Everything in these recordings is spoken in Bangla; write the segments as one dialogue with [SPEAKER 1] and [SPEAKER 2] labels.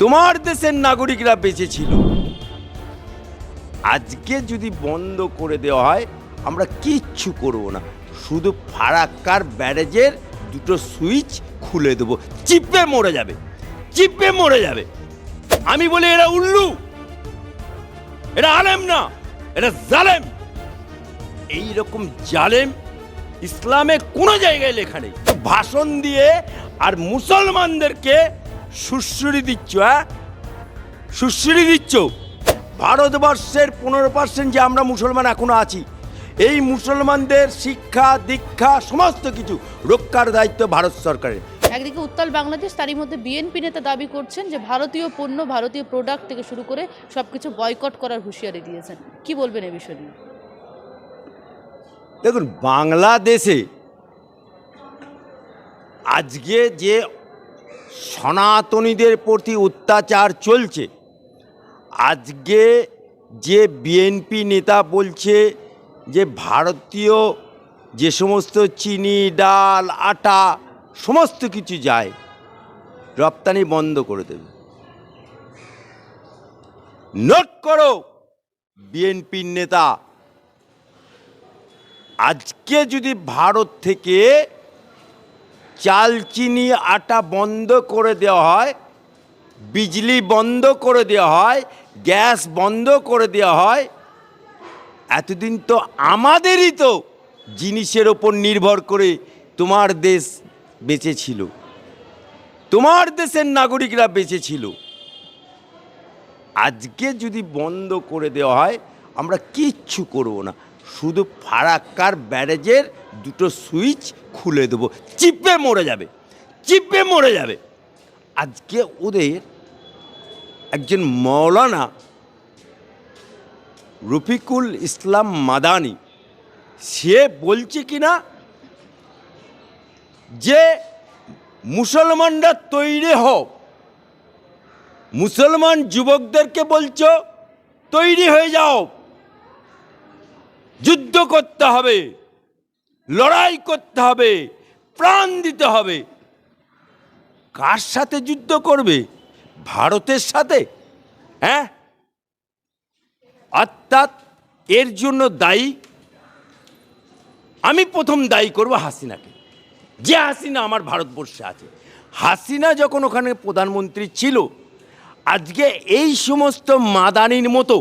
[SPEAKER 1] তোমার দেশের নাগরিকরা বেঁচে ছিল। আজকে যদি বন্ধ করে দেওয়া হয় আমরা কিচ্ছু করব না, শুধু ফারাক্কার ব্যারেজের দুটো সুইচ খুলে দেবো, চিপে মরে যাবে, চিপে মরে যাবে। আমি বলি এরা উল্লু, এরা আলেম না, এরা জালেম। এইরকম জালেম ইসলামে কোনো জায়গায় লেখা নেই। ভাষণ দিয়ে আর মুসলমানদেরকে সুশ্রী দিচ্ছ, হ্যাঁ সুশ্রী দিচ্ছ। ভারতবর্ষের 15% যে আমরা মুসলমান এখনো আছি, এই মুসলমানদের শিক্ষা দীক্ষা সমস্ত কিছু রক্ষার দায়িত্ব ভারত সরকারের।
[SPEAKER 2] একদিকে উত্তাল বাংলাদেশ, তারই মধ্যে বিএনপি নেতা দাবি করছেন যে ভারতীয় পণ্য, ভারতীয় প্রোডাক্ট থেকে শুরু করে সবকিছু বয়কট করার হুঁশিয়ারি দিয়েছেন। কি বলবেন এই বিষয় নিয়ে?
[SPEAKER 1] দেখুন, বাংলাদেশে আজকে যে সনাতনীদের প্রতি অত্যাচার চলছে, আজকে যে বিএনপি নেতা বলছে যে ভারতীয় যে সমস্ত চিনি, ডাল, আটা সমস্ত কিছু যায়, রপ্তানি বন্ধ করে দেবে। নোট করো বিএনপির নেতা, আজকে যদি ভারত থেকে চাল, চিনি, আটা বন্ধ করে দেওয়া হয়, বিজলি বন্ধ করে দেওয়া হয়, গ্যাস বন্ধ করে দেওয়া হয়, এতদিন তো আমাদেরই তো জিনিসের ওপর নির্ভর করে তোমার দেশ বেঁচে ছিল, তোমার দেশের নাগরিকরা বেঁচে ছিল। আজকে যদি বন্ধ করে দেওয়া হয় আমরা কিচ্ছু করব না, শুধু ফারাক্কার ব্যারেজের দুটো সুইচ খুলে দেবো, চিপে মরে যাবে, চিপে মরে যাবে। আজকে ওদের একজন মৌলানা রফিকুল ইসলাম মাদানি, সে বলছে কিনা যে মুসলমানরা তৈরি হও, মুসলমান যুবকদেরকে বলছো তৈরি হয়ে যাও, যুদ্ধ করতে হবে, লড়াই করতে হবে, প্রাণ দিতে হবে। কার সাথে যুদ্ধ করবে? ভারতের সাথে? হ্যাঁ, অর্থাৎ এর জন্য দায়ী, আমি প্রথম দায়ী করব হাসিনাকে। যে হাসিনা আমার ভারতবর্ষে আছে, হাসিনা যখন ওখানে প্রধানমন্ত্রী ছিল, আজকে এই সমস্ত মাদানির মতো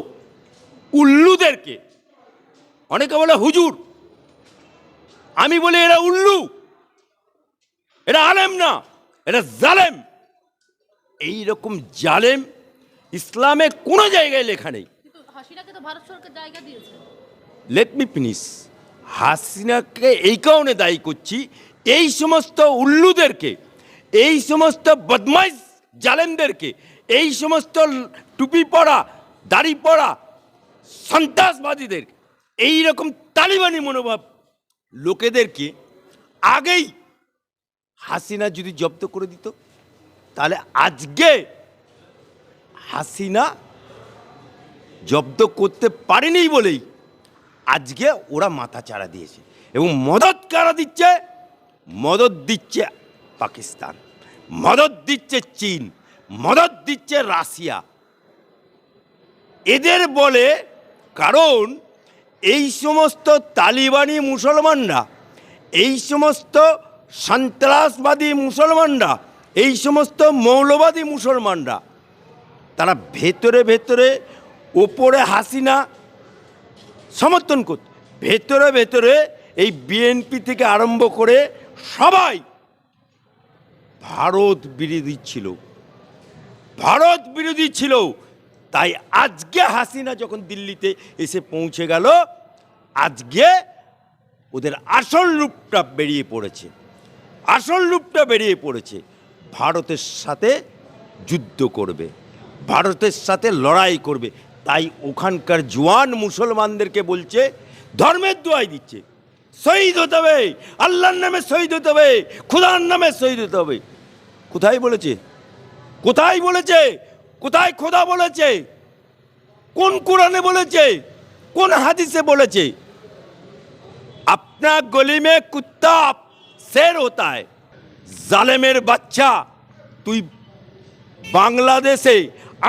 [SPEAKER 1] উল্লুদেরকে, অনেকে বলে হুজুর, আমি বলি এরা উল্লু, এরা আলেম না, এরা জালেম। এইরকম জালেম ইসলামে কোনো জায়গায় লেখা নেই।
[SPEAKER 2] হাসিনাকে তো ভারত সরকার জায়গা দিয়েছে।
[SPEAKER 1] Let me finish. হাসিনাকে এই কারণে দায়ী করছি, এই সমস্ত উল্লুদেরকে, এই সমস্ত বদমাইশ জালেমদেরকে, এই সমস্ত টুপি পরা, দাড়ি পরা সন্ত্রাসবাদীদের, এই রকম তালিবানি মনোভাব লোকেদেরকে আগেই হাসিনা যদি জব্দ করে দিত, তাহলে আজকে হাসিনা জব্দ করতে পারেনি বলেই আজকে ওরা মাথা চাড়া দিয়েছে। এবং মদত কারা দিচ্ছে? মদত দিচ্ছে পাকিস্তান, মদত দিচ্ছে চীন, মদত দিচ্ছে রাশিয়া। এদের বলে, কারণ এই সমস্ত তালিবানি মুসলমানরা, এই সমস্ত সন্ত্রাসবাদী মুসলমানরা, এই সমস্ত মৌলবাদী মুসলমানরা, তারা ভেতরে ভেতরে, ওপরে হাসিনা সমর্থন করত, ভেতরে ভেতরে এই বিএনপি থেকে আরম্ভ করে সবাই ভারত বিরোধী ছিল, ভারত বিরোধী ছিল। তাই আজকে হাসিনা যখন দিল্লিতে এসে পৌঁছে গেল, আজকে ওদের আসল রূপটা বেরিয়ে পড়েছে, আসল রূপটা বেরিয়ে পড়েছে। ভারতের সাথে যুদ্ধ করবে, ভারতের সাথে লড়াই করবে। তাই ওখানকার জওয়ান মুসলমানদেরকে বলছে, ধর্মের দোয়াই দিচ্ছে, শহীদ হতে হবে, আল্লাহর নামে শহীদ হতে হবে, খোদার নামে শহীদ হতে হবে। কোথায় বলেছে? কোথায় বলেছে? কোথায় খোদা বলেছে? কোন কোরআনে বলেছে? কোন হাদিসে বলেছে? अपना गली में कुत्ता शेर होता है, জালেমের বাচ্চা, তুই বাংলাদেশে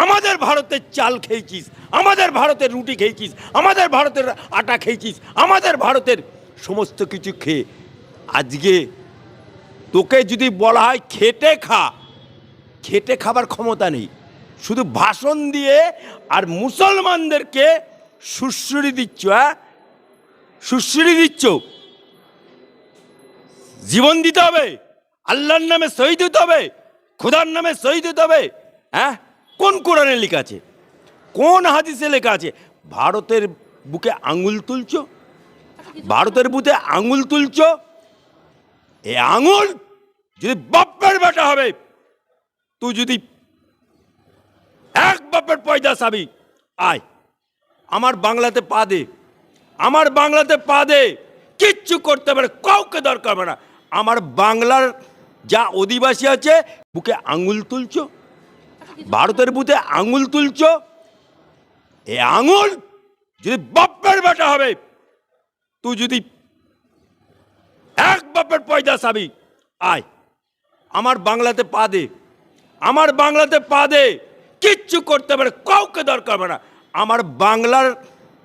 [SPEAKER 1] আমাদের ভারতের চাল খেয়েছিস, আমাদের ভারতের রুটি খেয়েছিস, আমাদের ভারতের আটা খেয়েছিস, আমাদের ভারতের সমস্ত কিছু খেয়ে আজকে তোকে যদি বলা হয় খেটে খা, খেটে খাবার ক্ষমতা নেই, শুধু ভাষণ দিয়ে আর মুসলমানদেরকে সুশ্রী দিচ্ছ। হ্যাঁ, সুশ্রী দিচ্ছ। জীবন দিতে হবে, আল্লাহর নামে শহীদ হতে হবে, খোদার নামে শহীদ হতে হবে। হ্যাঁ, কোন কোরআনে লেখা আছে, কোন হাদিসে লেখা আছে? ভারতের বুকে আঙুল তুলছ, ভারতের বুকে আঙুল তুলছ। এ আঙুল যদি বাপের বেটা হবে, তুই যদি এক বাপের পয়দা সাবি, আয় আমার বাংলাতে পা দে, আমার বাংলাতে পা দে, কিচ্ছু করতে পারে, কাউকে দরকার হবে না। আমার বাংলার যা অধিবাসী আছে বুকে আঙুল তুলছ, ভারতের বুকে আঙুল তুলছ। এ আঙুল যদি বাপের বেটা হবে, তুই যদি এক বাপের পয়দা সাবি, আয় আমার বাংলাতে পা দে, আমার বাংলাতে পা দে, কিচ্ছু করতে পারে, কাউকে দরকার হবে না। আমার বাংলার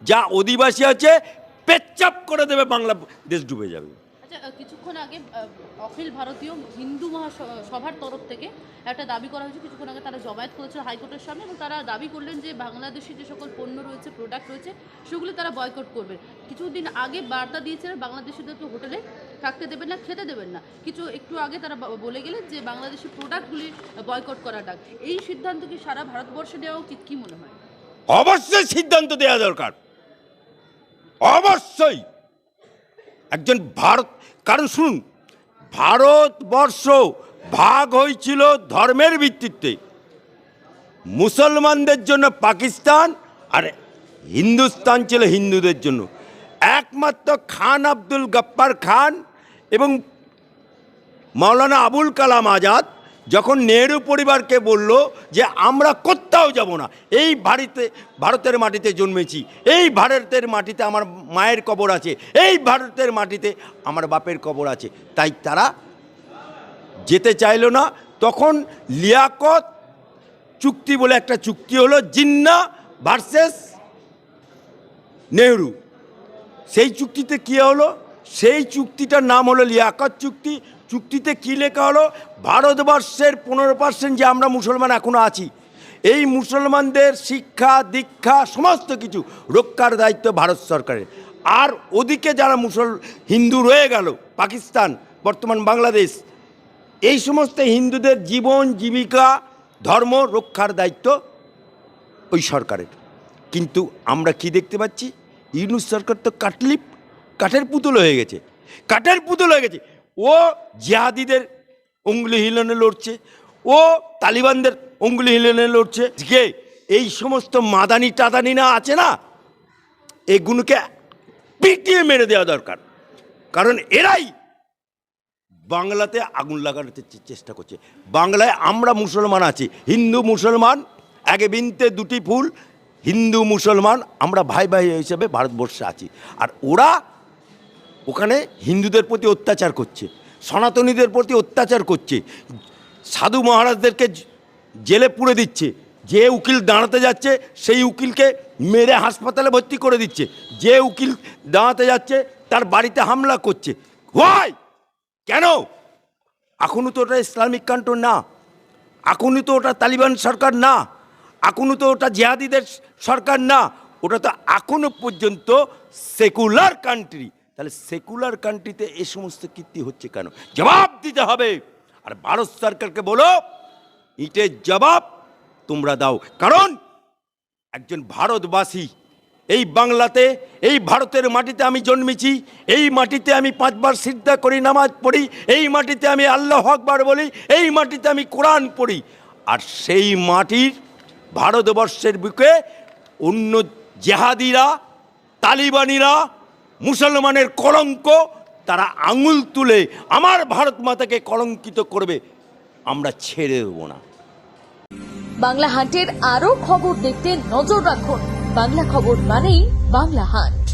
[SPEAKER 1] যা অধিবাসী আছে পেচ্চাপ করে দেবে, বাংলা দেশ ডুবে যাবে।
[SPEAKER 2] আচ্ছা, কিছুক্ষণ আগে অখিল ভারতীয় হিন্দু মহাসভার তরফ থেকে একটা দাবি করা হয়েছে, কিছুক্ষণ আগে তারা জমায়েত করেছিল হাইকোর্টের সামনে, এবং তারা দাবি করলেন যে বাংলাদেশি যে সকল পণ্য রয়েছে, প্রোডাক্ট রয়েছে, সেগুলি তারা বয়কট করবে। কিছুদিন আগে বার্তা দিয়েছিলেন বাংলাদেশিদেরকে হোটেলে থাকতে দেবেন না, খেতে দেবেন না। একটু আগে তারা বলে গেলেন যে বাংলাদেশি প্রোডাক্টগুলি বয়কট করা ডাক। এই সিদ্ধান্ত কি সারা ভারতবর্ষে নেওয়া উচিত, কি মনে হয়?
[SPEAKER 1] অবশ্যই সিদ্ধান্ত দেওয়া দরকার, অবশ্যই। একজন ভারত, কারণ শুনুন, ভারতবর্ষ ভাগ হয়েছিল ধর্মের ভিত্তিতে, মুসলমানদের জন্য পাকিস্তান আর হিন্দুস্তান ছিল হিন্দুদের জন্য। একমাত্র খান আব্দুল গফ্ফার খান এবং মাওলানা আবুল কালাম আজাদ যখন নেহরু পরিবারকে বলল যে আমরা কোথাও যাব না, এই ভারতের মাটিতে জন্মেছি, এই ভারতের মাটিতে আমার মায়ের কবর আছে, এই ভারতের মাটিতে আমার বাপের কবর আছে, তাই তারা যেতে চাইল না। তখন লিয়াকত চুক্তি বলে একটা চুক্তি হলো, জিন্না ভার্সেস নেহরু। সেই চুক্তিতে কী হলো, সেই চুক্তিটার নাম হলো লিয়াকত চুক্তি। চুক্তিতে কী লেখা হলো, ভারতবর্ষের 15% যে আমরা মুসলমান এখনও আছি, এই মুসলমানদের শিক্ষা দীক্ষা সমস্ত কিছু রক্ষার দায়িত্ব ভারত সরকারের। আর ওদিকে যারা হিন্দু রয়ে গেল, পাকিস্তান, বর্তমান বাংলাদেশ, এই সমস্ত হিন্দুদের জীবন জীবিকা ধর্ম রক্ষার দায়িত্ব ওই সরকারের। কিন্তু আমরা কি দেখতে পাচ্ছি, ইউনূস সরকার তো কাঠের পুতুল হয়ে গেছে, কাঠের পুতুল হয়ে গেছে। ও জিহাদিদের অঙ্গুলি হিলনে লড়ছে, ও তালিবানদের অঙ্গুলি হিলনে লড়ছে। যে এই সমস্ত মাদানি টাদানি না আছে না, এগুলোকে পিটিয়ে মেরে দেওয়া দরকার, কারণ এরাই বাংলাতে আগুন লাগানোর চেষ্টা করছে। বাংলায় আমরা মুসলমান আছি, হিন্দু মুসলমান একে বিনতে দুটি ফুল, হিন্দু মুসলমান আমরা ভাই ভাই হিসেবে ভারতবর্ষে আছি। আর ওরা ওখানে হিন্দুদের প্রতি অত্যাচার করছে, সনাতনীদের প্রতি অত্যাচার করছে, সাধু মহারাজদেরকে জেলে পুরে দিচ্ছে, যে উকিল দাঁড়াতে যাচ্ছে সেই উকিলকে মেরে হাসপাতালে ভর্তি করে দিচ্ছে, যে উকিল দাঁড়াতে যাচ্ছে তার বাড়িতে হামলা করছে। হোয়াই? কেন? এখনও তো ওটা ইসলামিক কান্ট্রি না, এখনও তো ওটা তালিবান সরকার না, এখনও তো ওটা জিহাদিদের সরকার না, ওটা তো এখনও পর্যন্ত সেকুলার কান্ট্রি। তাহলে সেকুলার কান্ট্রিতে এই সমস্ত কীর্তি হচ্ছে কেন? জবাব দিতে হবে। আর ভারত সরকারকে বলো, ইটের জবাব তোমরা দাও। কারণ একজন ভারতবাসী, এই বাংলাতে, এই ভারতের মাটিতে আমি জন্মেছি, এই মাটিতে আমি 5 বার সিজদা করি, নামাজ পড়ি, এই মাটিতে আমি আল্লাহু আকবার বলি, এই মাটিতে আমি কোরআন পড়ি। আর সেই মাটির ভারতবর্ষের বুকে অন্য জেহাদিরা, তালিবানিরা, মুসলমানের কলঙ্ক, তারা আঙুল তুলে আমার ভারত মাতাকে কলঙ্কিত করবে, আমরা ছেড়ে দেব না।
[SPEAKER 3] বাংলা হান্টের আরো খবর দেখতে নজর রাখুন। বাংলা খবর মানেই বাংলা হান্ট।